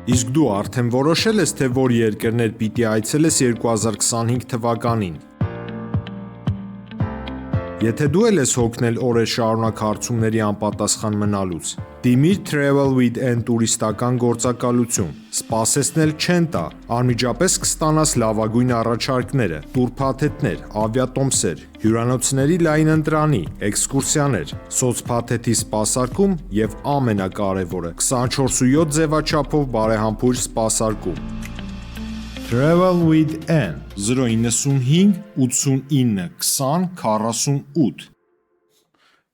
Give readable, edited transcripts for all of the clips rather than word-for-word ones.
Իսկ դու արդեն որոշել ես, թե որ երկրներ պիտի այցելես 2025 թվականին։ Եթե դու էլ ես հոգնել օրեր շարունակ հարցումների անպատասխան մնալուց, դիմիր Travel with N տուրիստական գործակալություն, սպասեցնել չեն տա, անմիջապես կստանաս լավագույն առաջարկները, տուրփաթեթներ, ավիատոմսեր, հյուրանոցների լայն ընտրանի, էքսկուրսիաներ, սոցփաթեթի սպասարկում եւ ամենակարևորը՝ 24/7 ձևաչափով բարեհամբույր սպասարկում։ Travel with N 095 89 20 48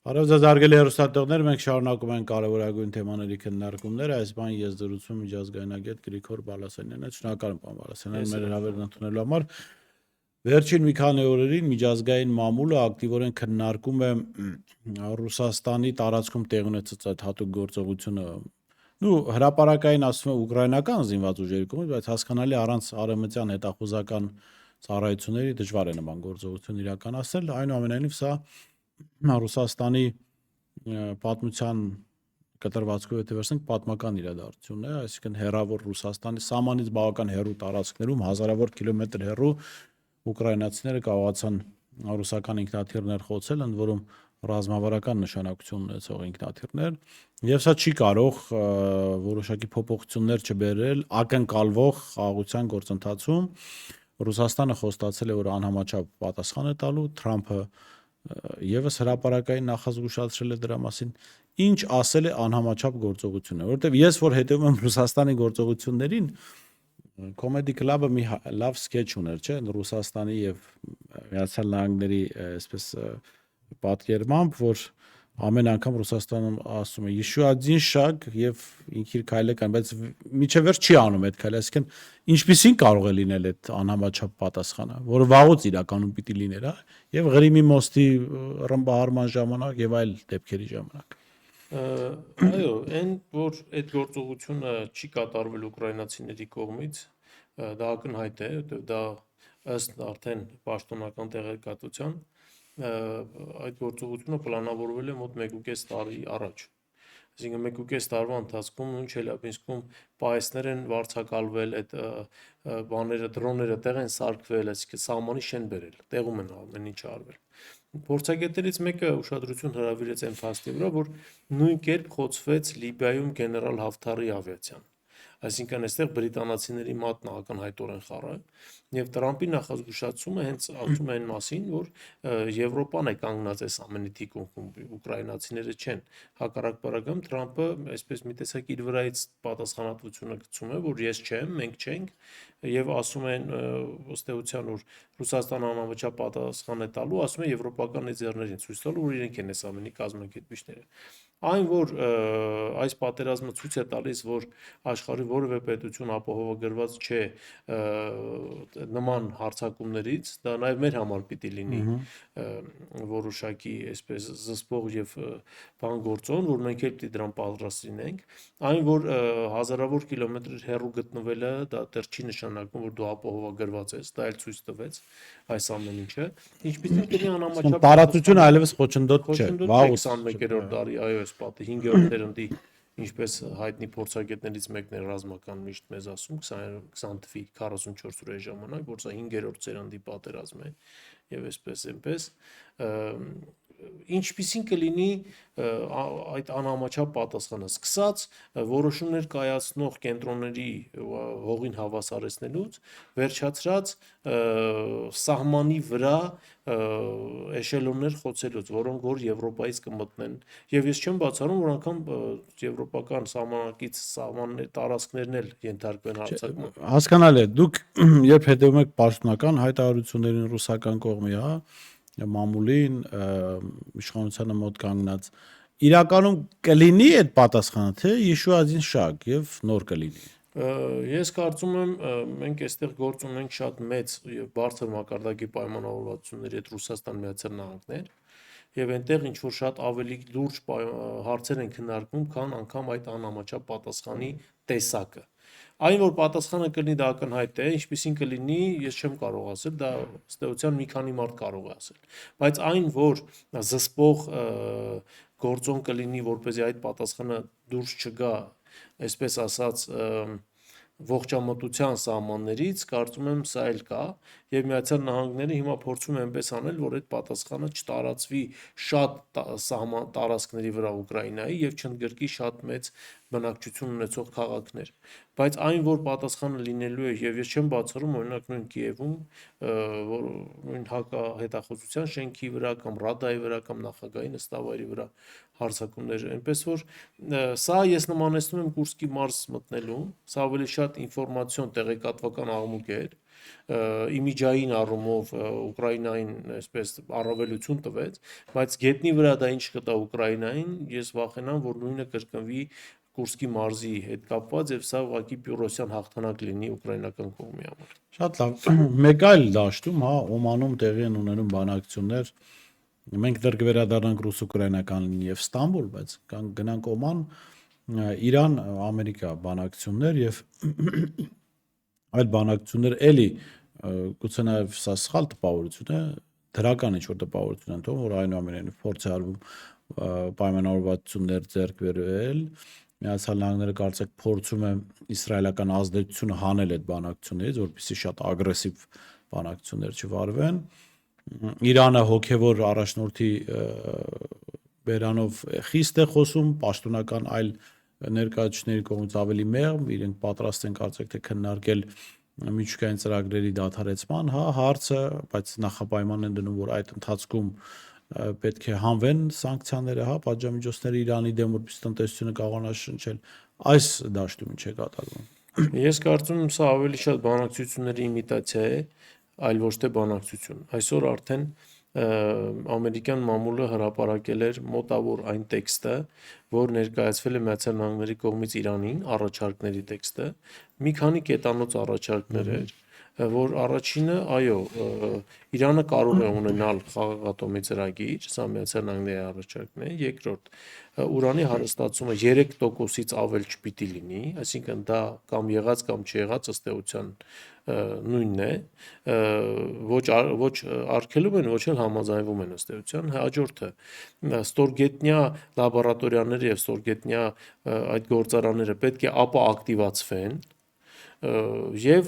Բարև ձեզ հարգելի հեռուստատեղներ, մենք շարունակում ենք կարևորագույն թեմաների քննարկումները, այս բան ես դրություն միջազգայնագետ Գրիգոր Բալասանյանն է, շնորհակալ եմ պարոն Բալասանյան մեր հրավերն ընդունելու համար։ Վերջին մի քանի օրերին միջազգային մամուլը ակտիվորեն քննարկում է Ռուսաստանի տարածքում տեղի ունեցած այդ հատուկ գործողությունը, հրապարակային ասում է ուկրաինական զինված ուժերի կողմից, բայց հասկանալի առանց արևմտյան հետախուզական ծառայությունների դժվար է նման գործողություն իրականացնել, այնուամենայնիվ սա Ռուսաստանի պատմության կտրվածքով եթե վերցնենք պատմական իրադարձություն է, այսինքն հեռավոր Ռուսաստանի սահմանից բավական հեռու տարածքներում հազարավոր կիլոմետր հեռու ուկրաինացիները կարողացան ռուսական ինքնաթիռներ խոցել, ընդ որում ռազմավարական նշանակություն ունեցող ինքնաթիռներ, եւ սա չի կարող որոշակի փոփոխություններ չբերել ակնկալվող խաղաղության գործընթացում։ Ռուսաստանը խոստացել է, որ անհամաչափ պատասխան է տալու, Թրամփը եւս հրապարակային նախազգուշացրել է դրա մասին, ինչ ասել է անհամաչափ գործողությունը, որովհետեւ ես որ հետևում եմ Ռուսաստանի գործողություններին, Comedy Club-ը մի լավ սկեչ ուներ, չէ՞, Ռուսաստանի եւ Միացյալ Նահանգների այսպես պատկերմամբ, որ ամեն անգամ Ռուսաստանում ասում է Յիշուադին շаг եւ ինքիր քայլը կան, բայց միջև վերջ չի անում այդ քայլը, այսինքն ինչպեսին կարող է լինել այդ անհամաչափ պատասխանը, որը վաղուց իրականում պիտի լիներ, հա, եւ Ղրիմի մոստի ռմբահարման ժամանակ եւ այլ դեպքերի ժամանակ։ Այո, այն որ այդ գործողությունը չի կատարվել ուկրաինացիների կողմից, դա ակնհայտ է, դա ըստ արդեն պաշտոնական տեղեկատվության այդ գործողությունը պլանավորվել է մոտ 1.5 տարի առաջ։ Այսինքն 1.5 տարվա ընթացքում նույն Չելյաբինսկում պահեստներ են վարձակալվել, այդ բաները, դրոնները տեղ են սարքվել, այսինքն սահմանի շեն բերել, տեղում են ամեն ինչ արվել։ Փորձագետներից մեկը ուշադրություն հրավիրեց այն փաստի վրա, որ նույն կերպ խոցվեց Լիբիայում գեներալ Հաֆթարի ավիացիան։ Այսինքն այստեղ բրիտանացիների մատն ակնհայտորեն խառը եւ Տրամպի նախազգուշացումը հենց ասում է այն մասին, որ Եվրոպան է կանգնած այս ամենի թիկունքում, ուկրաինացիները չեն։ Հակառակ բերակում Տրամպը այսպես մի տեսակ իր վրայից պատասխանատվությունը գցում է, որ ես չեմ, մենք չենք եւ ասում են ըստ էության, որ Ռուսաստանը անհամաչափ պատասխան է տալու, ասում է եվրոպական լիդերներին ցույց տալու, որ իրենք են այս ամենի կազմակերպիչները։ Այն որ այս պատերազմը ցույց է տալիս, որ աշխարհի որևէ պետություն ապահովագրված չէ նման հարձակումներից, դա նաև մեր համար պիտի լինի որոշակի այսպես զսպող եւ բան գործոն, որ մենք էլ պիտի դրան պատրաստ լինենք։ Այն որ հազարավոր կիլոմետր հեռու գտնվելը դա դեռ չի նշանակում, որ դու ապահովագրված ես, դա էլ ցույց տվեց այս ամեն ինչը։ Ինչպեսին կլինի անհամաչափ տարածությունը այլևս խոչընդոտ չէ, վաղուց 21-րդ դարի, այո, այս պատի 5-րդ դերնդի ինչպես հայտնի փորձագետներից մեկն է ռազմական միշտ մեզ ասում 20 թվի 44 օրերի ժամանակ, որ սա 5-րդ սերնդի պատերազմ է եւ այսպես ինչպիսին կլինի այդ անհամաչափ պատասխանը, սկսած որոշումներ կայացնող կենտրոնների հողին հավասարեցնելուց, վերջացրած սահմանի վրա էշելոններ խոցելուց, որոնք որ Եվրոպայից կմտնեն, եւ ես չեմ բացառում, որ անգամ եվրոպական սահմանակից սահմաններ տարածքներն էլ ենթարկվեն հարձակման։ Հասկանալի է, դուք երբ հետևում եք պաշտոնական հայտարարություններին ռուսական կողմի, հա, մամուլին, իշխանությանը մոտ կանգնած, իրականում կլինի այդ պատասխանը, թե Յիշուադին շаг եւ նոր կլինի։ Ես կարծում եմ մենք այստեղ գործ ունենք շատ մեծ եւ բարձր մակարդակի պայմանավորվածությունների հետ Ռուսաստան Միացյալ Նահանգներ եւ այնտեղ ինչ որ շատ ավելի լուրջ հարցեր են քննարկվում, քան անգամ այդ անհամաչափ պատասխանի տեսակը։ Այն որ պատասխանը կլինի դա ակնհայտ է, ինչպեսին կլինի, ես չեմ կարող ասել, դա ըստ էության մի քանի մարդ կարող է ասել։ Բայց այն որ զսպող գործոն կլինի, որպեսզի այդ պատասխանը դուրս չգա, այսպես ասած, ողջամտության սահմաններից, կարծում եմ սա էլ կա, եւ Միացյալ Նահանգները հիմա փորձում է այնպես անել, որ այդ պատասխանը չտարածվի շատ տարածքների վրա Ուկրաինայի եւ չընդգրկի շատ մեծ բնակչություն ունեցող քաղաքներ, բայց այն, որ պատասխանը լինելու է, եւ ես չեմ բացառում, օրինակ նույն Կիևում, որ նույն հետախուզության շենքի վրա կամ Ռադայի վրա կամ նախագահի նստավայրի վրա հարձակումներ, այնպես որ սա ես նմանեցնում եմ Կուրսկի մարզ մտնելուն, սա ավելի շատ ինֆորմացիոն տեղեկատվական աղմուկ էր, իմիջային առումով Ուկրաինային այսպես առավելություն տվեց, բայց գետնի վրա դա ինչ կտա Ուկրաինային, ես վախենամ, որ նույնը կրկնվի Կուրսկի մարզի հետ կապված եւ սա ուղղակի Պյուրոսյան հաղթանակ լինի ուկրաինական կողմի համար։ Շատ լավ։ Մեկ այլ դաշտում, հա, Օմանում տեղի են ունենում բանակցություններ։ Մենք դեռ կվերադառնանք ռուս-ուկրաինականին եւ Ստամբուլ, բայց գնանք Օման, Իրան, Ամերիկա բանակցություններ եւ այլ բանակցություններ էլի գուցե նաեւ սա սխալ տպավորություն է, դրական ինչ որ տպավորություն են թվում, որ այնուամենայնիվ փորձ է արվում պայմանավորվածություններ ձեռք բերել։ Միացյալ Նահանգները կարծեք փորձում է իսրայելական ազդեցությունը հանել այդ բանակցություններից, որպեսզի շատ ագրեսիվ բանակցություններ չվարվեն։ Իրանը հոգևոր առաջնորդի բերանով խիստ է խոսում, պաշտոնական այլ ներկայացուցիչների կողմից ավելի մեղմ, իրենք պատրաստ են կարծեք թե քննարկել միջուկային ծրագրերի դադարեցման, հա, հարցը, բայց նախապայման են դնում, որ այդ ընթացքում պետք է հանվեն սանկցիաները, հա, պատժամիջոցները Իրանի դեմ, որպեսզի տնտեսությունը կարողանա շնչել։ Այս դաշտում ինչ է կատարվում։ Ես կարծում եմ սա ավելի շատ բանակցությունների իմիտացիա է, այլ ոչ թե բանակցություն։ Այսօր արդեն ամերիկյան մամուլը հրապարակել էր մոտավոր այն տեքստը, որ ներկայացվել է Միացյալ Նահանգների կողմից Իրանին, առաջարկների տեքստը, մի քանի կետանոց առաջարկներ էր, որ առաջինը, այո, Իրանը կարող է ունենալ խաղաղատոմի ծրագիր, սա Միացյալ Նահանգների առաջարկն է, երկրորդ, ուրանի հարստացումը 3%-ից ավել չպիտի լինի, այսինքն դա կամ եղած կամ չեղած ըստ էության նույնն է, ոչ արգելում են, ոչ էլ համաձայնվում են ըստ էության, հաջորդը ստորգետնյա լաբորատորիաները եւ ստորգետնյա այդ գործարանները պետք է ապա ակտիվացվեն եւ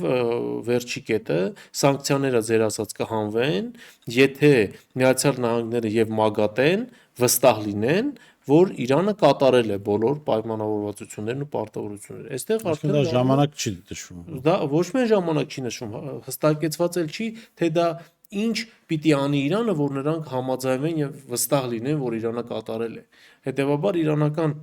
վերջի կետը սանկցիաները ձեր ասած կհանվեն, եթե Միացյալ Նահանգները եւ ՄԱԳԱՏԷ-ն վստահ լինեն, որ Իրանը կատարել է բոլոր պայմանավորվածություններն ու պարտավորությունները։ Այստեղ արդեն դա ժամանակ չի նշվում։ Դա ոչ միայն ժամանակ չի նշվում, հստակեցված էլ չի, թե դա ինչ պիտի անի Իրանը, որ նրանք համաձայնվեն եւ վստահ լինեն, որ Իրանը կատարել է։ Հետևաբար իրանական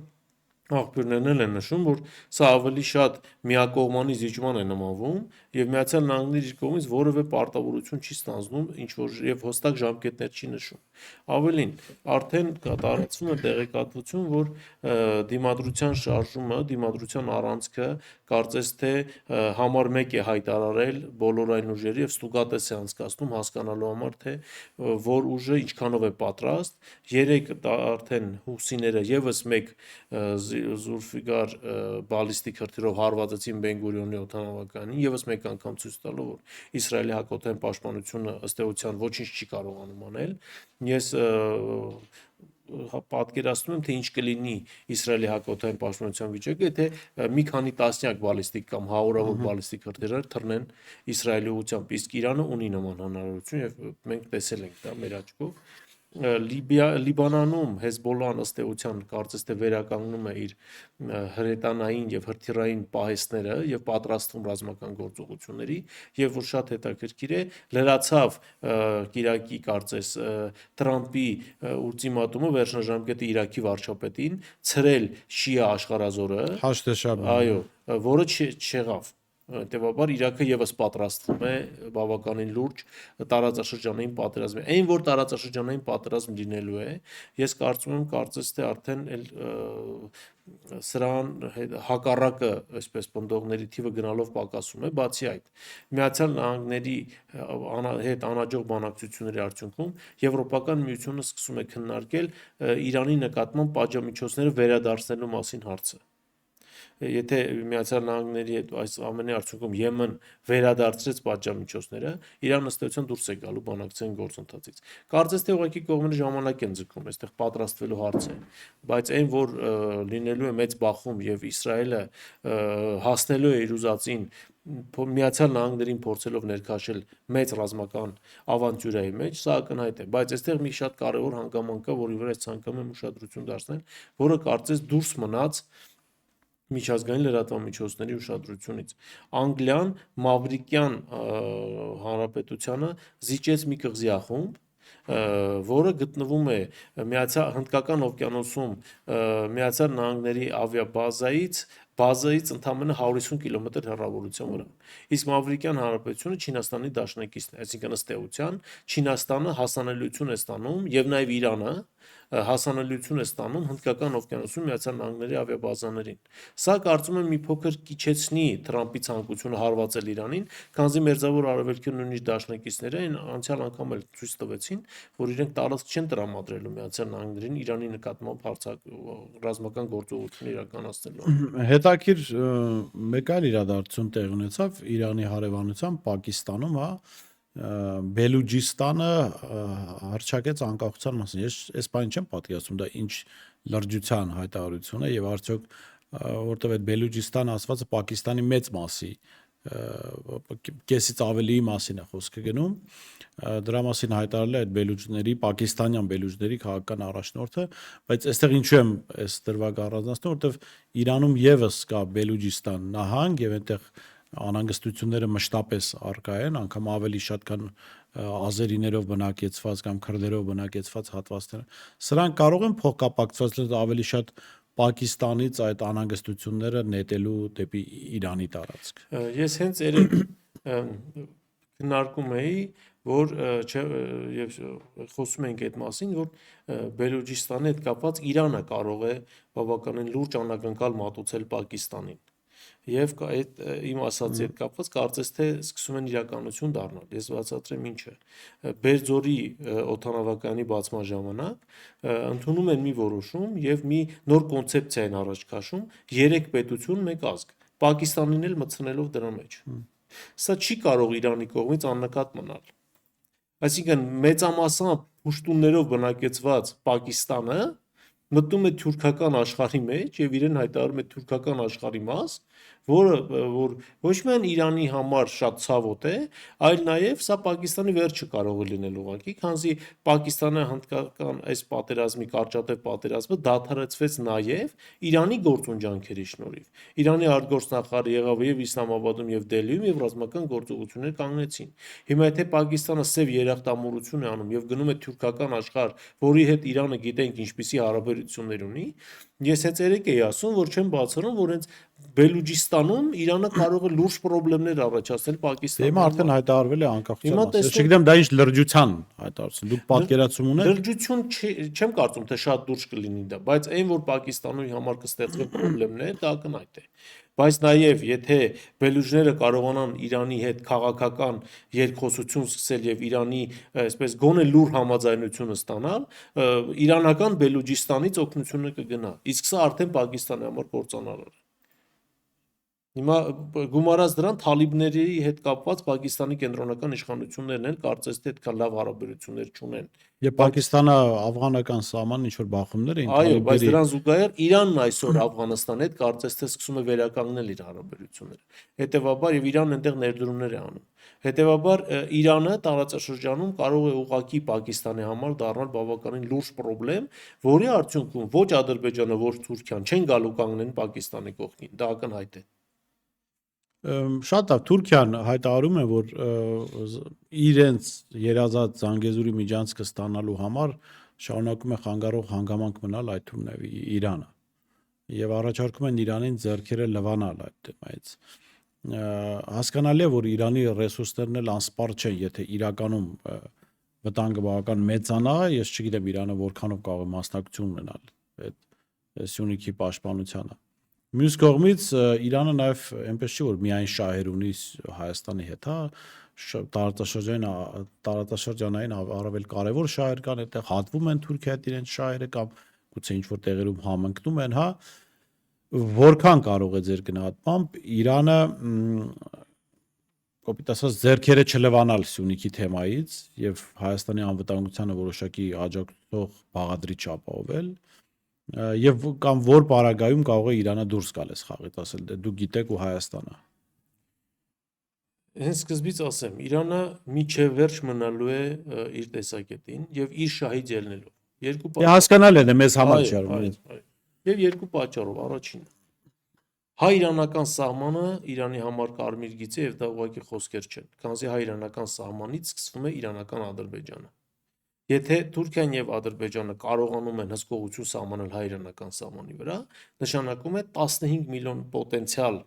աղբյուրներն էլ են նշում, որ սա ավելի շատ միակողմանի զիջման է նմանվում եւ Միացյալ Նահանգների իր կողմից որևէ պարտավորություն չի ստանձնում, ինչ որ եւ հստակ ժամկետներ չի նշում։ Ավելին, արդեն կատարածվում է տեղեկատվություն, որ դիմադրության շարժումը, դիմադրության առանցքը կարծես թե համար 1 է հայտարարել բոլոր այն ուժերի եւ ստուգատես է անցկացնում հասկանալու համար, թե որ ուժը ինչքանով է պատրաստ, 3 արդեն հուսիները եւս 1 Զուլֆիգար բալիստիկ հրթիռով հարվածեցին Բեն-Գուրիոնի օդանավականին, եւս մեկ անգամ ցույց տալով, որ Իսրայելի հակօդային պաշտպանությունը ըստ էության ոչինչ չի կարողանում անել։ Ես պատկերացնում եմ, թե ինչ կլինի Իսրայելի հակօդային պաշտպանության վիճակը, եթե մի քանի տասնյակ բալիստիկ կամ հարյուրավոր բալիստիկ հրթիռներ թռնեն Իսրայելի ուղղությամբ, իսկ Իրանը ունի նման հնարավորություն եւ մենք տեսել ենք դա մեր աչքով։ Լիբանանում Հեզբոլլահն ըստ էության կարծես թե վերականգնում է իր հրետանային եւ հրթիռային պահեստները եւ պատրաստվում ռազմական գործողությունների եւ որ շատ հետաքրքիր է լրացավ Իրաքի կարծես Տրամպի ուլտիմատումը վերջնաժամկետը Իրաքի վարչապետին ցրել շիա աշխարհազորը, այո, որը չեղավ։ Հետևաբար Իրաքը եւս պատրաստվում է բավականին լուրջ տարածաշրջանային պատերազմի։ Այն որ տարածաշրջանային պատերազմ լինելու է, ես կարծում եմ կարծես թե արդեն սրան հակառակը, այսպես պնդողների թիվը գնալով պակասում է, բացի այդ Միացյալ Նահանգների հետ անհաջող բանակցությունների արդյունքում Եվրոպական միությունը սկսում է քննարկել Իրանի նկատմամբ պատժամիջոցները վերադարձնելու մասին հարցը։ եթե Միացյալ Նահանգների հետ այս ամենի արդյունքում Եմեն վերադարձրեց պատժամիջոցները, Իրանը ըստ էության դուրս է գալու բանակցային գործընթացից։ Կարծես թե ուղղակի կողմերը ժամանակ են ձգում, այստեղ պատրաստվելու հարց է, բայց այն որ լինելու է մեծ բախում եւ Իսրայելը հասնելու է իր ուզածին Միացյալ Նահանգներին փորձելով ներքաշել մեծ ռազմական ավանտյուրայի մեջ, սա ակնհայտ է, բայց այստեղ մի շատ կարևոր հանգամանք կա, որի վրա ցանկանում եմ ուշադրություն դարձնել, որը կարծես դուրս մնաց միջազգային լրատվամիջոցների ուշադրությունից։ Անգլիան Մավրիկյան հանրապետությանը զիջեց մի կղզիախումբ, որը գտնվում է Հնդկական օվկիանոսում Միացյալ Նահանգների բազայից ընդամենը 150 կիլոմետր հեռավորության վրա։ Իսկ Մավրիկյան հանրապետությունը Չինաստանի դաշնակիցն է, այսինքն ըստ էության Չինաստանը հասանելիություն է ստանում եւ նաեւ Իրանը հասանելիություն է ստանում Հնդկական օվկիանոսում Միացյալ Նահանգների ավիաբազաներին։ Սա կարծում եմ մի փոքր կիչեցնի Թրամփի ցանկությունը հարվածել Իրանին, քանզի Մերձավոր Արևելքի նույնիսկ դաշնակիցները այն անցյալ անգամ էլ ցույց տվեցին, որ իրենք տարածք չեն տրամադրելու Միացյալ Նահանգներին Իրանի նկատմամբ ռազմական գործողություն իրականացնելու։ Հետաքրիր մեկ այլ իրադարձություն տեղ ունեցավ Իրանի հարևանությամբ Պակիստանում, հա, Բելուջիստանը հռչակեց անկախության մասին։ Ես այս բանը չեմ պատկերացնում, դա ինչ լրջության հայտարարություն է եւ արդյոք որտեղ այդ Բելուջիստանը ասվածը Պակիստանի մեծ մասի կեսից ավելի մասին է խոսքը գնում, դրա մասին հայտարարել է այդ բելուջների, պակիստանյան բելուջների քաղաքական առաջնորդը, բայց այստեղ ինչու եմ այս դրվագը առանձնացնում, որտեղ Իրանում եւս կա Բելուջիստան նահանգ եւ այնտեղ անհանգստությունները մշտապես առկա են, անգամ ավելի շատ քան ազերիներով բնակեցված կամ քրդերով բնակեցված հատվածները։ Սրանք կարող են փոխկապակցված լինել ավելի շատ Պակիստանից այդ անհանգստությունները նետելու դեպի Իրանի տարածք։ Ես հենց երեք քննարկում էի, որ եւ խոսում ենք այդ մասին, որ Բելուջիստանի հետ կապված Իրանը կարող է բավականին լուրջ անակնկալ մատուցել Պակիստանին։ Եվ այդ իմ ասացի հետ կապված կարծես թե սկսում են իրականություն դառնալ։ Ես բացատրեմ ինչը։ Բերձորի օդանավակայանի բացման ժամանակ ընդունում են մի որոշում եւ մի նոր կոնցեպցիա են առաջ քաշում 3 պետություն, 1 ազգ, Պակիստանին էլ մտցնելով դրա մեջ։ Սա չի կարող Իրանի կողմից աննկատ մնալ։ Այսինքն մեծամասամբ փուշտուններով բնակեցված Պակիստանը մտնում է թուրքական աշխարհի մեջ եւ իրեն հայտարարում է թուրքական աշխարհի մաս, որը որ ոչ միայն Իրանի համար շատ ցավոտ է, այլ նաեւ սա Պակիստանի վերջը կարող է լինել ուղղակի, քանզի Պակիստանը հնդկական այս պատերազմի կարճատև պատերազմը դադարեցվեց նաեւ Իրանի գործունջանքերի շնորհիվ։ Իրանի արտգործնախարարը եղավ եւ Իսլամաբադում եւ Դելիում եւ ռազմական գործողություններ կանգնեցին։ Հիմա եթե Պակիստանը սև երախտամորություն է անում եւ գնում է թուրքական աշխարհ, որի հետ Իրանը գիտենք ինչպիսի հարաբերություններ ունի, ես հենց երեք էի ասում, որ չեմ բացառում, որ հենց Բելուջիստանում Իրանը կարող է լուրջ խնդիրներ առաջացնել Պակիստանի։ Հիմա արդեն հայտարարվել է անկախության մասին։ Ես չգիտեմ դա ինչ լրջության հայտարարություն։ Դուք պատկերացում ունեք։ Լրջություն չեմ կարծում, թե շատ դուրս կլինի դա, բայց այն որ Պակիստանի համար կստեղծվեն խնդիրներ, դա ակնհայտ է։ Բայց նաև եթե բելուջները կարողանան Իրանի հետ քաղաքական երկխոսություն սկսել եւ Իրանի, այսպես գոնե լուր համաձայնությունը ստանալ, իրանական Բելուջիստանից օգնությունը կգնա։ Իսկ սա արդեն Պակիստանի համար կործանարար է։ Հիմա գումարած դրան թալիբների հետ կապված Պակիստանի կենտրոնական իշխանություններն են կարծես թե այդքան լավ հարաբերություններ չունեն։ Եվ Պակիստանը աֆղանական սահմանն ինչ որ բախումներ էին Այո, բայց դրան զուգահեռ Իրանն այսօր Աֆղանստանի հետ կարծես թե սկսում է վերականգնել իր հարաբերությունները։ Հետևաբար եւ Իրանն այնտեղ ներդրումներ է անում։ Հետևաբար Իրանը տարածաշրջանում կարող է ուղղակի Պակիստանի համար դառնալ բավականին լուրջ խնդրեմ, որի արդյունքում ոչ Ադրբեջանը, ոչ Թուրքիան չեն գալու կանգնեն Պակիստանի կողքին։ Դա ակնհայտ է։ Շատ լավ, Թուրքիան հայտարարում է, որ իրենց երազած Զանգեզուրի միջանցքը ստանալու համար շարունակում է խանգարող հանգամանք մնալ այդ թվում նաև Իրանը։ Եվ առաջարկում են Իրանին ձեռքերը լվանալ այդ թեմայից։ Հասկանալի է, որ Իրանի ռեսուրսներն էլ անսպառ չեն, եթե իրականում վտանգը բավական մեծանա, ես չգիտեմ Իրանը որքանով կարող է մասնակցություն ունենալ այդ Սյունիքի պաշտպանությանը։ Մյուս կողմից Իրանը նաև այնպես չի, որ միայն շահեր ունի Հայաստանի հետ, հա, տարածաշրջանային առավել կարևոր շահեր կան, այդտեղ հատվում են Թուրքիայի հետ իրենց շահերը կամ գուցե ինչ որ տեղերում համընկնում են, հա, Որքան կարող է ձեր գնահատմամբ Իրանը կոպիտ ասած ձեռքերը չլվանալ Սյունիքի թեմայից եւ Հայաստանի անվտանգությանը որոշակի աջակցող բաղադրիչ ապահովել եւ կամ որ պարագայում կարող է Իրանը դուրս գալ այս խաղից, ասել դե դու գիտեք ու Հայաստանը։ Հենց սկզբից ասեմ, Իրանը միջև վերջ մնալու է իր տեսակետին եւ իր շահից ելնելով։ Երկու Դե հասկանալ է մեզ համար Այո, չարում։ այո։ Եվ երկու պատճառով, առաջինը հայ-իրանական սահմանը Իրանի համար կարմիր գիծ է եւ դա ուղղակի խոսքեր չեն, քանզի հայ-իրանական սահմանից սկսվում է իրանական Ադրբեջանը։ Եթե Թուրքիան եւ Ադրբեջանը կարողանում են հսկողություն սահմանել հայ-իրանական սահմանի վրա, նշանակում է 15 միլիոն պոտենցիալ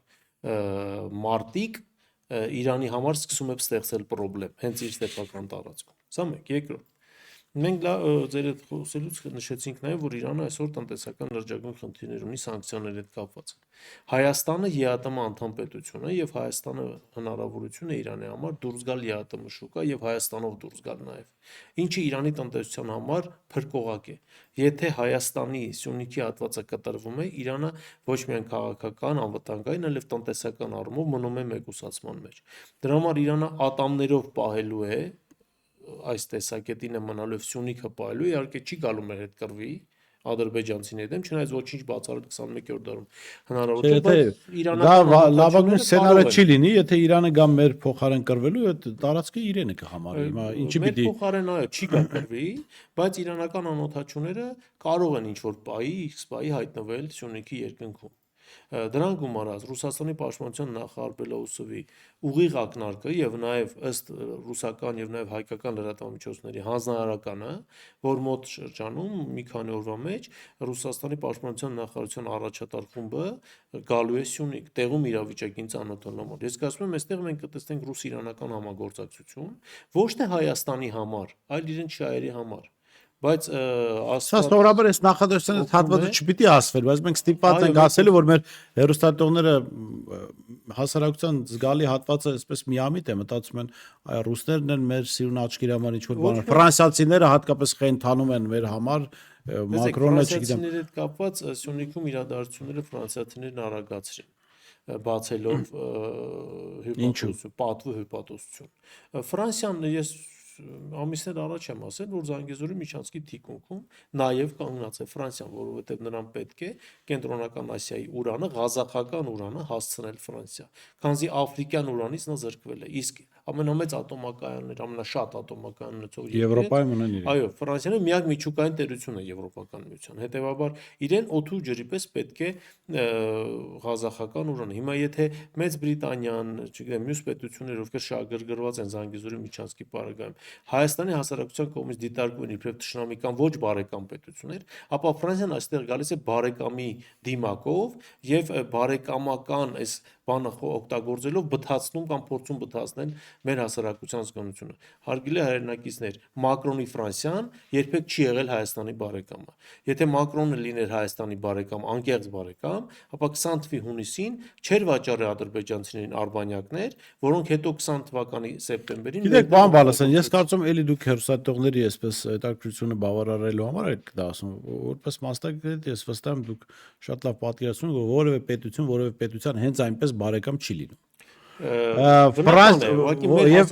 մարտիկ Իրանի համար սկսում է ստեղծել խնդրեմ, հենց իր ստեփական տարածքում։ Սա մեկ, երկրորդ։ Մենք ձեր հետ խոսելուց նշեցինք նաև, որ Իրանը այսօր տնտեսական լրջագույն խնդիրներ ունի սանկցիաների հետ կապված։ Հայաստանը ԵԱՏՄ անդամ պետություն է եւ Հայաստանը հնարավորություն է Իրանի համար դուրս գալ ԵԱՏՄ շուկա եւ Հայաստանով դուրս գալ նաև։ Ինչը Իրանի տնտեսության համար փրկողակ է։ Եթե Հայաստանի Սյունիքի հատվածը կտրվում է, Իրանը ոչ միայն քաղաքական, անվտանգային, այլև տնտեսական առումով մնում է մեկուսացման մեջ։ Դրա համար Իրանը ատամներով պահելու է այս տեսակետին է մնալու Սյունիքը պահելու, իհարկե չի գալու մեր հետ կռվի ադրբեջանցիների դեմ, չնայած ոչինչ բացառել 21-րդ դարում հնարավոր չէ, բայց դա լավագույն սցենարը չի լինի, եթե Իրանը գա մեր փոխարեն կռվելու, այդ տարածքը իրենը կհամարի։ Հիմա ինչի մեր պիտի փոխարեն այո, չի գա կռվի, բայց իրանական անօթաչուները կարող են ինչ-որ պահի, X պահի հայտնվել Սյունիքի երկնքում։ Դրան գումարած Ռուսաստանի պաշտպանության նախարար Բելոուսովի ուղիղ ակնարկը եւ նաեւ ըստ ռուսական եւ նաեւ հայկական լրատվամիջոցների հանձնարարականը, որ մոտ շրջանում մի քանի օրվա մեջ Ռուսաստանի պաշտպանության նախարարության առաջատար խումբը գալու է Սյունիք, տեղում իրավիճակին ծանոթանալու համար։ Ես կարծում եմ, այստեղ մենք կտեսնենք ռուս-իրանական համագործակցություն, ոչ թե Հայաստանի համար, այլ իրենց շահերի համար։ Բայց Սա սովորաբար այս նախադասության հատվածը չպիտի ասվեր, բայց մենք ստիպված ենք ասելու, որ մեր հերոստատողները հասարակության զգալի հատվածը այսպես միամիտ է, մտածում են, այ ռուսներն են մեր սիրուն աչքերի համար ինչ որ բան։ Ֆրանսիացիները հատկապես խենթանում են մեր համար, Մակրոնը չգիտեմ։ ֆրանսիացիների հետ կապված Սյունիքում իրադարձությունները ֆրանսիացիներն արագացրին բացելով հյուպատոսություն, պատվո հյուպատոսություն։ Ֆրանսիան ես ամիսներ առաջ եմ ասել, որ Զանգեզուրի միջանցքի թիկունքում նաև կանգնած է Ֆրանսիան, որովհետև նրան պետք է կենտրոնական Ասիայի ուրանը, ղազախական ուրանը հասցնել Ֆրանսիա, քանզի աֆրիկյան ուրանից նա զրկվել է։ Իսկ ամենամեծ ատոմակայաններ, ամենաշատ ատոմակայաններ Եվրոպայում ունեն իրեն։ Այո, Ֆրանսիան միակ միջուկային տերություն է Եվրոպական միության։ Հետևաբար իրեն օդու ջրի պես պետք է ղազախական ուրանը։ Հիմա եթե Մեծ Բրիտանիան, չգիտեմ, մյուս պետությունները, ովքեր շահագրգռված են Զանգեզուրի միջանցքի պարագայում, Հայաստանի հասարակության կողմից դիտարկվում են իբրև թշնամի կամ ոչ բարեկամ պետություններ, ապա Ֆրանսիան այստեղ գալիս է բարեկամի դիմակով եւ բարեկամական այս բանը օգտագործելով բթացնում կամ փորձում բթացնել մեր հասարակության զգոնությունը։ Հարգելի հայրենակիցներ, Մակրոնի Ֆրանսիան երբեք չի եղել Հայաստանի բարեկամը։ Եթե Մակրոնը լիներ Հայաստանի բարեկամ, անկեղծ բարեկամ, ապա 20 թվականի հունիսին չէր վաճառել ադրբեջանցիներին արբանյակներ, որոնք հետո 20 թվականի սեպտեմբերին Գիտեք, բան Բալասյան, ես կարծում էլի դուք հերոստատողների այսպես հետաքրությունը բավարարելու համար եք դա ասում, որպես մասնագետ ես վստահ եմ դուք շատ լավ պատկերացնում եք, որ որևէ պետության հենց այնպես բարեկամ չի լինում։ Եվ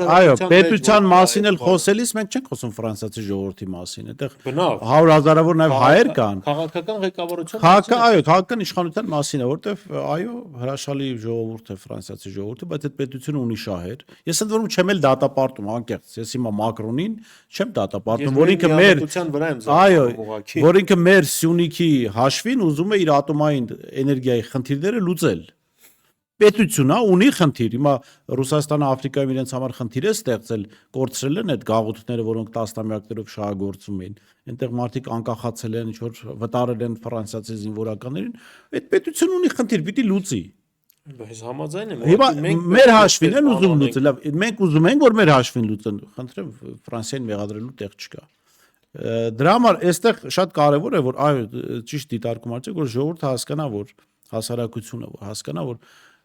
այո, պետության մասին էլ խոսելիս մենք չենք խոսում ֆրանսիացի ժողովրդի մասին, այդտեղ 100,000-ավոր նաև հայեր կան։ Քաղաքական ղեկավարության այո, քաղաքական իշխանության մասին է, որտեվ այո, հրաշալի ժողովուրդ է ֆրանսիացի ժողովուրդը, բայց այդ պետությունը ունի շահեր։ Ես ընդ որում չեմ էլ դատապարտում, անկեղծ, ես հիմա Մակրոնին չեմ դատապարտում, որ ինքը մեր այո, որ ինքը մեր Սյունիքի հաշվին ուզում է իր ատոմային էներգիայի խնդիրները լուծել։ Պետությունա ունի խնդիր, հիմա Ռուսաստանը Աֆրիկայում իրենց համար խնդիր է ստեղծել, կորցրել են այդ գաղութները, որոնք տասնամյակներով շահագործում էին։ Այնտեղ մարդիկ անկախացել են, ինչ որ վտարել են ֆրանսիացի զինվորականներին, այդ պետությունը ունի խնդիր, պիտի լուծի։ Բայց համաձայն եմ, հիմա մեր հաշվին են ուզում լուծել, լավ, մենք ուզում ենք, որ մեր հաշվին լուծեն, խնդրեմ, Ֆրանսիային մեղադրելու տեղ չկա։ Դրա համար այստեղ շատ կարևոր է, որ այո, ճիշտ դիտարկում արեցեք, որ ժողովուրդը հասկանա, որ հասարակությունը հասկանա, որ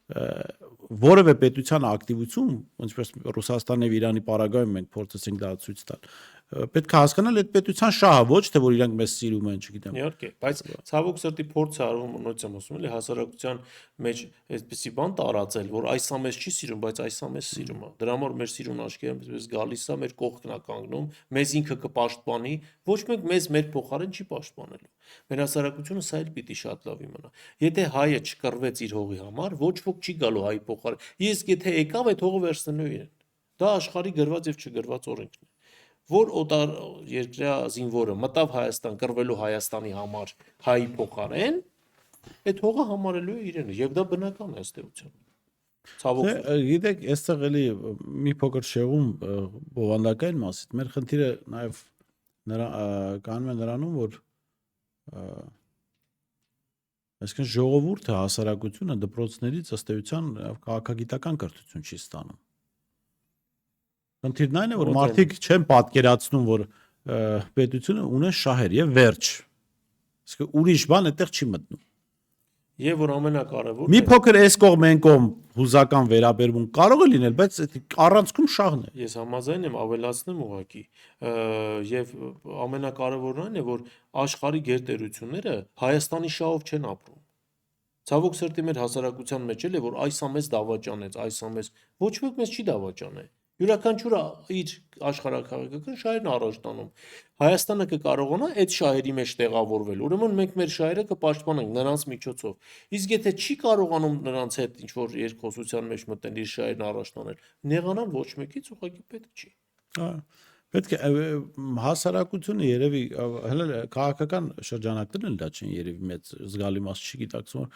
որևէ պետության ակտիվություն, ինչպես Ռուսաստանի եւ Իրանի պարագայում մենք փորձեցինք դա ցույց տալ, պետք է հասկանալ այդ պետության շահը, ոչ թե որ իրանք մեզ սիրում են, չգիտեմ։ Իհարկե, բայց ցավոք սրտի փորձ է արվում նույնիսկ եմ ասում, էլի հասարակության մեջ այսպեսի բան տարածել, որ այս ամես չի սիրում, բայց այս ամես սիրում է։ Դրա համար մեր սիրուն աչքերը այսպես գալիս է, մեր կողքն է կանգնում, մեզ ինքը կպաշտպանի, ոչ մեկ մեզ մեր փոխարեն չի պաշտպանելու։ Մեր հասարակությունը սա էլ պիտի շատ լավ իմանա։ Եթե հայը չկռվեց իր հողի համար, ոչ ոք չի գալու հայի փոխարեն։ Իսկ եթե եկավ, այդ հողը վերցնելու իրեն։ Դա աշխարհի գրված եւ չգրված օրենքն է։ Որ օտար երկրյա զինվորը մտավ Հայաստան կռվելու Հայաստանի համար հայի փոխարեն, այդ հողը համարելու է իրենը եւ դա բնական է ըստ էության։ Ցավոք Գիտեք, այստեղ էլի մի փոքր շեղում բովանդակային մասից։ Մեր խնդիրը նաեւ նրա կանում է նրանում, որ այսինքն ժողովուրդը, հասարակությունը դպրոցներից ըստ էության քաղաքագիտական կրթություն չի ստանում։ Խնդիրն այն է, որ մարդիկ չեն պատկերացնում, որ պետությունը ունեն շահեր եւ վերջ։ Իսկ ուրիշ բան այդտեղ չի մտնում։ եւ որ ամենակարևորը Մի փոքր այս կողմ են կողմ հուզական վերաբերմունք կարող է լինել, բայց առանցքում շահն է։ ես համաձայն եմ, ավելացնեմ ուղղակի եւ ամենակարևորն այն է, որ աշխարհի գերտերությունները Հայաստանի շահով չեն ապրում։ Ցավոք սրտի մեր հասարակության մեջ էլ է, որ այս ամես դավաճանեց, այս ամես ոչ ոք մեզ չի դավաճանել։ Յուրաքանչյուրը իր աշխարհակաղակական շահերն առաջ տանում։ Հայաստանը կկարողանա այդ շահերի մեջ տեղավորվել։ Ուրեմն մենք մեր շահերը կպաշտպանենք նրանց միջոցով։ Իսկ եթե չի կարողանում նրանց հետ ինչ որ երկխոսության մեջ մտնել իր շահերն առաջ տանել, նեղանալ ոչ մեկից ուղղակի պետք չի։ Պետք է հասարակությունը երևի հələ քաղաքական շրջանակներն էլ դա չեն երևի մեծ զգալի մաս չի գիտակցում։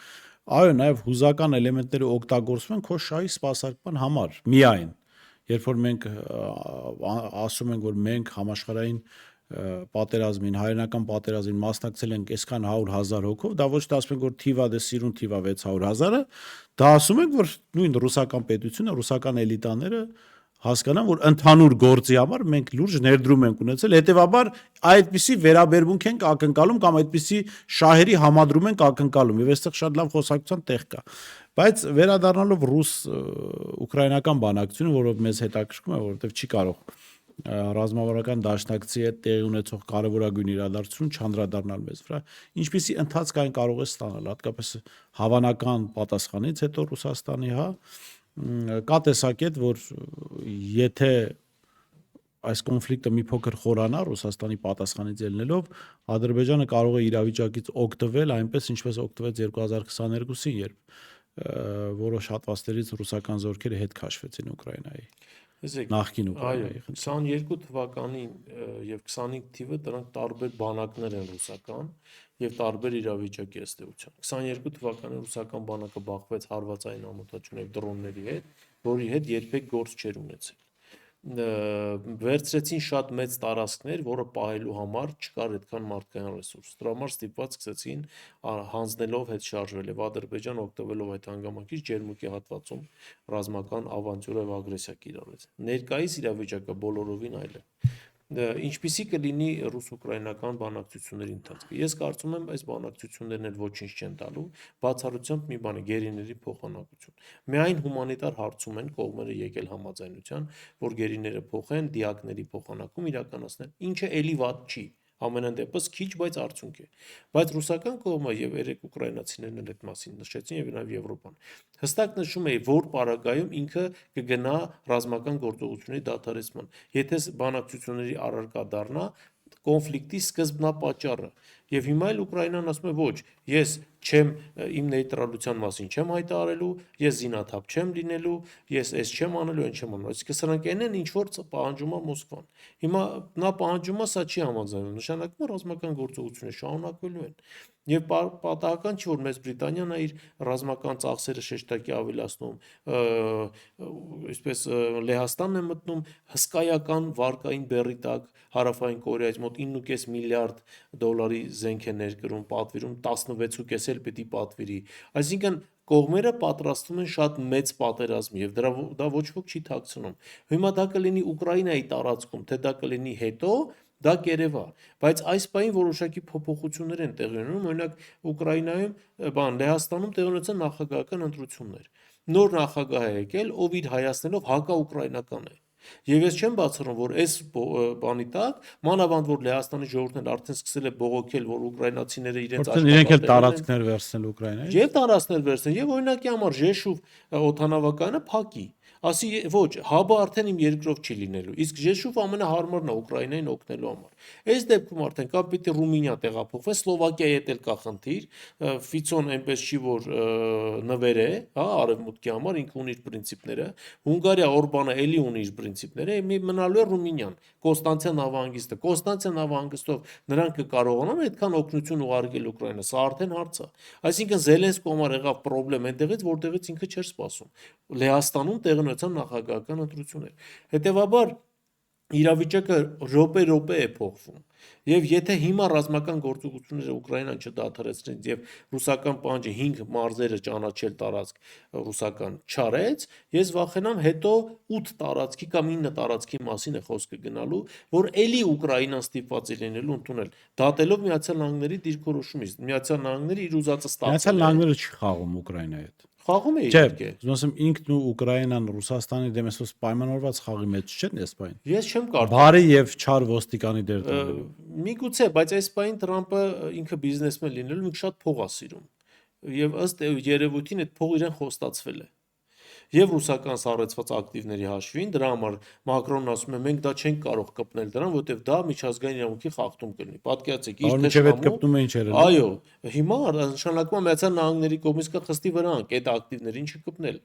Այո, նաև հուզական էլեմենտները օգտագործվում են քո շահի սպասարկման համար։ Միայն երբ որ մենք ասում ենք, որ մենք համաշխարհային պատերազմին, հայրենական պատերազմին մասնակցել ենք այսքան 100,000 հոգով, դա ոչ թե ասում ենք, որ թիվա դե սիրուն թիվա 600,000-ը, դա ասում ենք, որ նույն ռուսական պետությունը, ռուսական էլիտաները հասկանան, որ ընդհանուր գործի համար մենք լուրջ ներդրում ենք ունեցել, հետեւաբար այդպիսի վերաբերմունք ենք ակնկալում կամ այդպիսի շահերի համադրում ենք ակնկալում, եւ այստեղ շատ լավ խոսակցության տեղ կա։ Բայց վերադառնալով ռուս-ուկրաինական բանակցությունը, որը մեզ հետաքրքրում է, որովհետեւ չի կարող ռազմավարական դաշնակցի հետ տեղի ունեցող կարևորագույն իրադարձություն չանդրադառնալ մեզ վրա, ինչպիսի ընթացք այն կարող է ստանալ, հատկապես հավանական պատասխանից հետո Ռուսաստանի, կա տեսակետ, որ եթե այս կոնֆլիկտը մի փոքր խորանա Ռուսաստանի պատասխանից ելնելով, Ադրբեջանը կարող է իրավիճակից օգտվել այնպես, ինչպես օգտվեց 2022-ին, երբ որոշ հատվածներից ռուսական զորքերը հետ քաշվեցին Ուկրաինայի։ Նախկին Ուկրաինայի։ 22 թվականին եւ 25 թիվը դրանք տարբեր բանակներ են ռուսական եւ տարբեր իրավիճակի ըստ էության։ 22 թվականին ռուսական բանակը բախվեց հարվածային ամոթաչուն եւ դրոնների հետ, որի հետ երբեք գործ չէր ունեցել։ Վերցրեցին շատ մեծ տարածքներ, որը պահելու համար չկար այդքան մարդկային ռեսուրս։ Դրա համար ստիպված սկսեցին հանձնելով հետ շարժվել եւ Ադրբեջան օգտվելով այդ հանգամանքից ջերմուկի հատվածում ռազմական ավանտյուր եւ ագրեսիա կիրառեց։ Ներկայիս իրավիճակը բոլորովին այլ է։ Ինչպիսի կլինի ռուս-ուկրաինական բանակցությունների ընթացքը։ Ես կարծում եմ, այս բանակցություններն էլ ոչինչ չեն տալու, բացառությամբ մի բան է՝ գերիների փոխանակություն։ Միայն հումանիտար հարցում են կողմերը եկել համաձայնության, որ գերիները փոխեն, դիակների փոխանակում իրականացնել, ինչը էլի վատ չի։ Ամենայն դեպս քիչ, բայց արդյունք է։ Բայց ռուսական կողմը եւ երեք ուկրաինացիներն էլ այդ մասին նշեցին եւ նաեւ Եվրոպան հստակ նշում է, որ պարագայում ինքը կգնա ռազմական գործողությունների դադարեցման։ Եթե բանակցությունների առարկա դառնա, կոնֆլիկտի սկզբնապատճառը։ Եվ հիմա էլ Ուկրաինան ասում է ոչ, ես չեմ իմ նեյտրալության մասին չեմ հայտարարելու, ես զինաթափ չեմ լինելու, ես այս չեմ անելու, այն չեմ անելու։ Այսինքն սրանք են ինչ որ պահանջում է Մոսկվան։ Հիմա նա պահանջումը սա չի համաձայնում, նշանակում է ռազմական գործողությունները շարունակվելու են։ Եվ պատահական չի, որ Մեծ Բրիտանիան իր ռազմական ծախսերը շեշտակի ավելացնում, այսպես Լեհաստանն է մտնում հսկայական վարկային բեռի տակ հարավային Կորեայից մոտ 9.5 միլիարդ դոլարի զենք է ներկրում, պատվիրում 16.5 էլ պիտի պատվիրի։ Այսինքն կողմերը պատրաստվում են շատ մեծ պատերազմ եւ դա ոչ ոք չի թաքցնում։ Հիմա դա կլինի Ուկրաինայի տարածքում, թե դա կլինի հետո, դա կերևա, բայց այս պահին որոշակի փոփոխություններ են տեղի ունենում, օրինակ Ուկրաինայում, Լեհաստանում տեղի ունեցան նախագահական ընտրություններ։ Նոր նախագահ է եկել, ով իր հայացնելով հակաուկրաինական է։ Եվ ես չեմ բացառում, որ այս բանի տակ, մանավանդ որ Լեհաստանի ժողովուրդն արդեն սկսել է բողոքել, որ ուկրաինացիները իրենց Որտեղ իրենք էլ տարածքներ վերցնել Ուկրաինայի։ եւ տարածքներ վերցնել եւ օրինակի համար Ժեշուվ օթանավականը փակի։ Ասի ոչ, հաբը արդեն իմ երկրով չի լինելու։ Իսկ Ժեշուվ ամենահարմարն է Ուկրաինային օգնելու համար։ Այս դեպքում արդեն կա պիտի Ռումինիա տեղափոխվի, Սլովակիայի հետ էլ կա խնդիր։ Ֆիցոն այնպես չի որ նվեր է, հա, արևմուտքի համար ինքը ունի իր պրինցիպները։ Հունգարիա Օրբանը էլի ունի իր պրինցիպները, մի մնալու է Ռումինիան, Կոստանցիա նավահանգիստը։ Կոստանցիա նավահանգստով նրանք կկարողանան այդքան օգնություն ուղարկել Ուկրաինա, սա արդեն հարց է։ Այսինքն Զելենսկու համար եղավ խնդրեմ այնտեղից, որտեղից ինքը չէր սպասում։ Լեհաստանում տեղի ունեցան նախագահական ընտրություններ։ Հետևաբար իրավիճակը րոպե-րոպե է փոխվում։ Եվ եթե հիմա ռազմական գործողությունները Ուկրաինան չդադարեցնեն եւ ռուսական պահանջը 5 մարզերը ճանաչել տարածք ռուսական չարեց, ես վախենամ հետո 8 տարածքի կամ 9 տարածքի մասին է խոսքը գնալու, որ էլի Ուկրաինան ստիպված է լինելու ընդունել, դատելով Միացյալ Նահանգների դիրքորոշումից։ Միացյալ Նահանգները իր ուզածը ստացել է։ Միացյալ Նահանգները չի խաղում Ուկրաինայի հետ։ Խաղում է Չէ, իհարկե։ ասում ինքն ու Ուկրաինան Ռուսաստանի դեմ էսոս պայմանավորված խաղի մեջ չեն այս բան։ Ես չեմ կարծում։ Բարի եւ չար ոստիկանի դեր տալու։ Միգուցե, բայց այս պայն Տրամպը ինքը բիզնեսմեն լինելու ինքը շատ փող է սիրում։ Եվ ըստ երևույթին այդ փողը իրեն խոստացվել է։ Եվ ռուսական սառեցված ակտիվների հաշվին դրա համար Մակրոնն ասում է մենք դա չենք կարող կպնել դրան, որովհետև դա միջազգային իրավունքի խախտում կլինի։ Պատկերացեք, իր թշնամու կպնում էին չերել։ Այո, հիմա նշանակում է Միացյալ Նահանգների կողմից կա խստի վրանք այդ ակտիվներին չկպնել։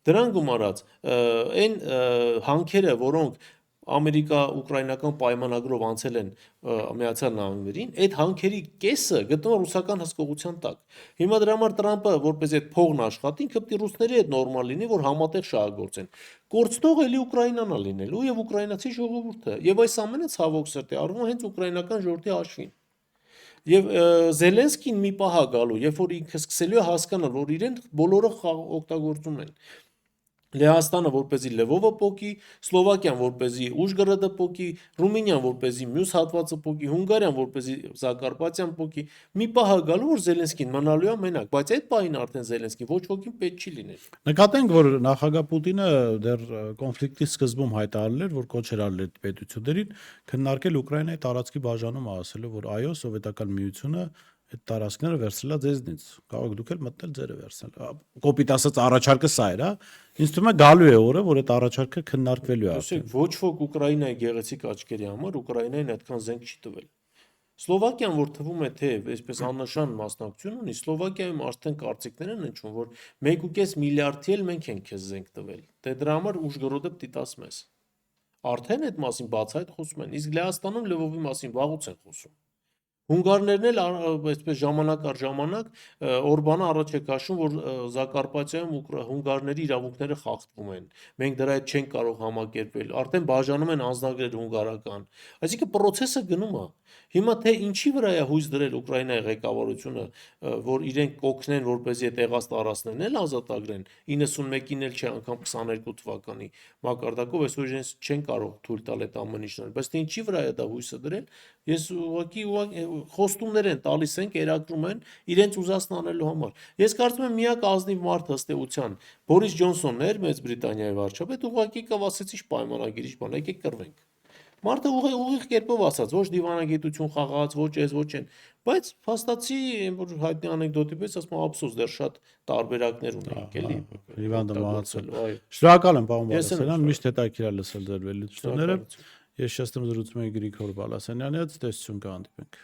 Դրան գումարած այն հանքերը, որոնք Ամերիկա-ուկրաինական պայմանագրով անցել են Միացյալ Նահանգներին, այդ հանքերի կեսը գտնվում է ռուսական հսկողության տակ։ Հիմա դրա համար Տրամպը, որպես այդ փողն աշխատի, ինքը պետք է ռուսների հետ նորմալ լինի, որ համատեղ շահագործեն։ Կորցնող էլի Ուկրաինան է լինելու եւ ուկրաինացի ժողովուրդը։ Եվ այս ամենը ցավոք սրտի առվում է հենց ուկրաինական ժողովրդի հաշվին։ Եվ Զելենսկին մի պահ է գալու, երբ որ ինքը սկսելու է հասկանալ, որ իրեն բոլորը օգտագործում են։ Լեհաստանը որպեսզի Լևովը պոկի, Սլովակիան որպեսզի Ուժգրադը պոկի, Ռումինիան որպեսզի մյուս հատվածը պոկի, Հունգարիան որպեսզի Զակարպատիան պոկի, մի պահ է գալու որ Զելենսկին մնալու է մենակ, բայց այդ պահին արդեն Զելենսկին ոչ ոքին պետք չի լինել։ Նկատենք, որ նախագահ Պուտինը դեռ կոնֆլիկտի սկզբում հայտարարել էր, որ կոչ էր արել այդ պետություններին քննարկել Ուկրաինայի տարածքի բաժանումը, ասելով, որ այո, սովետական միությունը այդ տարածքները վերցրելա ձեզնից։ Կարող եք դուք էլ մտնել ձերը վերցնել։ Կոպիտ ասած առաջարկը սա էր, հա։ Ինձ թվում է գալու է օրը, որ այդ առաջարկը քննարկվելու է արդեն։ Ոչ ոք Ուկրաինայի գեղեցիկ աչքերի համար Ուկրաինային այդքան զենք չի տվել։ Սլովակիան, որ թվում է թե այսպես աննշան մասնակցություն ունի, Սլովակիայում արդեն կարծիքներ են հնչում, որ 1.5 միլիարդի էլ մենք ենք քեզ զենք տվել։ Դե դրա համար Ուժգրոդը պիտի տաս մեզ։ Արդեն այդ մասին բացահայտ խոսում են, իսկ Լեհաստանում Լևովի մասին վաղուց են խոսում։ Հունգարներն էլ այսպես ժամանակ առ ժամանակ Օրբանը առաջ է քաշում, որ Զակարպատիայում հունգարների իրավունքները խախտվում են։ Մենք դրա հետ չենք կարող համակերպել։ Արդեն բաժանում են անձնագրեր հունգարական։ Այսինքն process-ը գնում է։ Հիմա թե ինչի վրա է հույս դրել Ուկրաինայի ղեկավարությունը, որ իրենք կօգնեն, որպեսզի այդ եղած տարածքներն էլ ազատագրեն, 91-ին էլ չէ, անգամ 22 թվականի մակարդակով այսօր իրենց չեն կարող թույլ տալ այդ ամեն ինչը։ Բայց թե ինչի վրա է դա հույսը դրել, ես ուղղակի խոստումներ են տալիս են, կերակրում են իրենց ուզածն անելու համար։ Ես կարծում եմ միակ ազնիվ մարդ ըստ էության Բորիս Ջոնսոնն էր Մեծ Բրիտանիայի վարչապետ, ուղղակի կասեց ինչ պայմանագիր, ինչ բան, եկեք կռվենք։ Մարդը ուղիղ կերպով ասած, ոչ դիվանագիտություն խաղաց, ոչ այս, ոչ այն, բայց փաստացի որ հայտնի անեկդոտի պես ասում ափսոս դեռ շատ տարբերակներ ունենք, էլի։ Հիվանդը մահացել։ Այո։ Շնորհակալ եմ, պարոն Բալասանյան, միշտ հետաքրքիր է լսել ձեր վերլուծությունները։ Ես շեշտում զրուցում եմ Գրիգոր Բալասանյանի հետ, տեսություն կհանդիպենք։